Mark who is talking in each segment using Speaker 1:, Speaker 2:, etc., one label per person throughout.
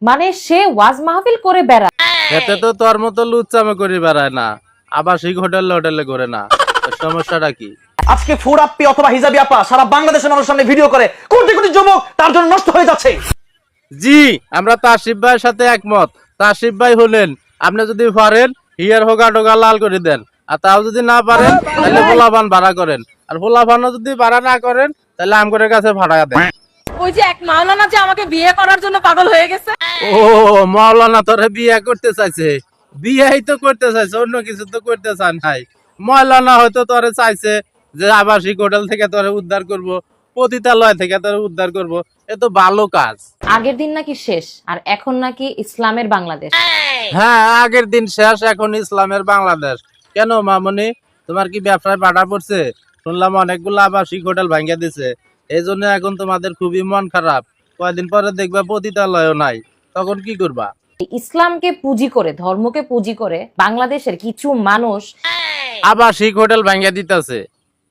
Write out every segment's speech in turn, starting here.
Speaker 1: মানে সে ওয়াজ মাহফিল করে বেড়ায়।
Speaker 2: এতে তো তোর মতো লুচ্চামে করে বেড়ায় না, আবাসিক হোটেলে করে না। তোর সমস্যাটা কি?
Speaker 3: আজকে ফুড আপ্পি অথবা হিজাবি আপা সারা বাংলাদেশের মানুষের সামনে ভিডিও করে কোটি কোটি যুবক তার জন্য নষ্ট হয়ে যাচ্ছে।
Speaker 2: জি, আমরা তাসিফ ভাইয়ের সাথে একমত। তাসিফ ভাই হলেন, আপনি যদি পারেন হিয়ার হোগা টোগা লাল করে দেন, আর তাও যদি না পারেন তাহলে পোলাপান ভাড়া করেন, আর পোলাপানও যদি ভাড়া না করেন তাহলে আমগরের কাছে ভাড়া দেন।
Speaker 1: ওই যে এক মাওলানা যে আমাকে বিয়ে করার জন্য পাগল হয়ে গেছে।
Speaker 2: ও মাওলানা তোরে বিয়ে করতে চাইছে? বিয়েই তো করতে চাইছে, অন্য কিছু তো করতে চান নাই। মাওলানা হয়তো তোরে চাইছে যে আবাসিক হোটেল থেকে তোরে উদ্ধার করব, পতিতালয় থেকে তোরে উদ্ধার করব। এ তো ভালো কাজ।
Speaker 1: আগের দিন নাকি শেষ, আর এখন নাকি ইসলামের বাংলাদেশ।
Speaker 2: হ্যাঁ, আগের দিন শেষ, এখন ইসলামের বাংলাদেশ। কেন মামনি, তোমার কি ব্যবসায় বাধা পড়ছে? শুনলাম অনেকগুলো আবাসিক হোটেল ভাঙ্গা দিছে, এই জন্য এখন তোমাদের খুবই মন খারাপ। কয়দিন পরে দেখবা পতিতালয়ও নাই, তখন কি করবা?
Speaker 1: ইসলামকে পুঁজি করে, ধর্মকে পুঁজি করে বাংলাদেশের কিছু মানুষ
Speaker 2: আবাসিক হোটেল ভাঙ্গা দিতেছে,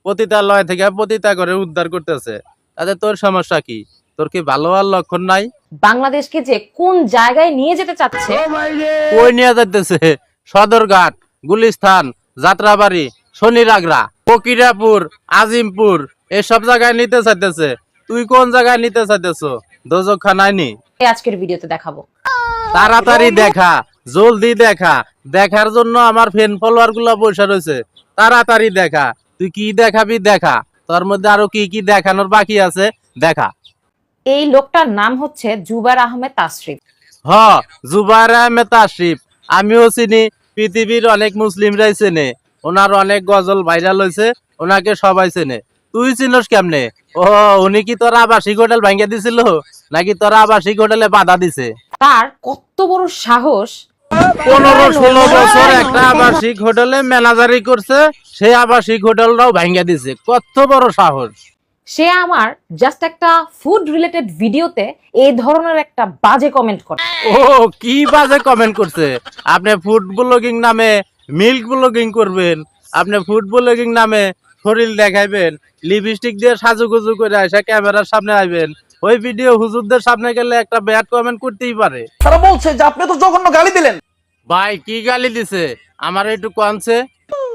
Speaker 2: পতিতালয় থেকে পতিতা করে উদ্ধার করতেছে। তাতে তোর সমস্যা কি? তোর কি ভালো হওয়ার লক্ষণ নাই?
Speaker 1: বাংলাদেশকে যে কোন জায়গায় নিয়ে যেতে চাচ্ছে।
Speaker 2: কই নিয়ে যাইতেছে? সদরঘাট, গুলিস্তান, যাত্রাবাড়ি, শনিরাগড়া, ফকিরাপুর, আজিমপুর এসব জায়গায় নিতে চাইতেছে। তুই কোন জায়গায় নিতে চাইতেছো? দোজখখানায় নি?
Speaker 1: আজকের ভিডিওতে দেখাবো।
Speaker 2: তাড়াতাড়ি দেখা, জলদি দেখা। দেখার জন্য আমার ফ্যান ফলোয়ার গুলা বসে রয়েছে। তাড়াতাড়ি দেখা। তুই কি দেখাবি দেখা, তোর মধ্যে আরো কি কি দেখানোর বাকি আছে দেখা।
Speaker 1: এই লোকটার নাম হচ্ছে জুবায়ের আহমেদ তাশরিফ।
Speaker 2: হ, জুবায়ের আহমেদ তাশরিফ আমিও চিনি, পৃথিবীর অনেক মুসলিমরাই চেনে। ওনার অনেক গজল ভাইরাল হয়েছে, ওনাকে সবাই চেনে। তুই চিনস কেমনে? ও, উনি কি তোর আবাসিক হোটেল ভাঙ্গা দিছিল, নাকি তোর আবাসিক হোটেলে বাধা দিছে?
Speaker 1: তার কত বড় সাহস!
Speaker 2: 15-16 বছর একটা আবাসিক হোটেলে ম্যানেজারি করছে, সে আবাসিক হোটেলটাও ভাঙ্গা দিছে। কত বড় সাহস!
Speaker 1: সে আমার জাস্ট একটা ফুড রিলেটেড ভিডিওতে এই ধরনের একটা বাজে কমেন্ট করে।
Speaker 2: ও, কি বাজে কমেন্ট করছে? আপনি ফুড ব্লগিং নামে মিল্ক ব্লগিং করবেন, আপনি ফুড ব্লগিং নামে শরীর দেখাইবেন, লিপস্টিক দিয়ে সাজুগুজু করে আসে ক্যামেরার সামনে আইবেন, ওই ভিডিও হুজুরদের সামনে গেলে একটা ব্যাড কমেন্ট করতেই পারে।
Speaker 3: তারা বলছে যে আপনি তো জঘন্য গালি দিলেন।
Speaker 2: ভাই, কি গালি দিছে আমার একটু কনছে?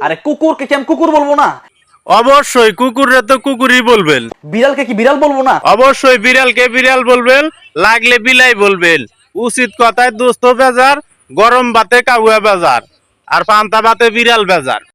Speaker 3: আরে কুকুরকে কি আমি কুকুর বলবো না?
Speaker 2: অবশ্যই কুকুররে তো কুকুরই বলবেন।
Speaker 3: বিড়ালকে কি বিড়াল বলবো না?
Speaker 2: অবশ্যই বিড়ালকে বিড়াল বলবেন, লাগলে বিলাই বলবেন। উচিত কথায় দোস্ত বেজার, গরম ভাতে কাউয়া বেজার, আর পান্তা ভাতে বিড়াল বেজার।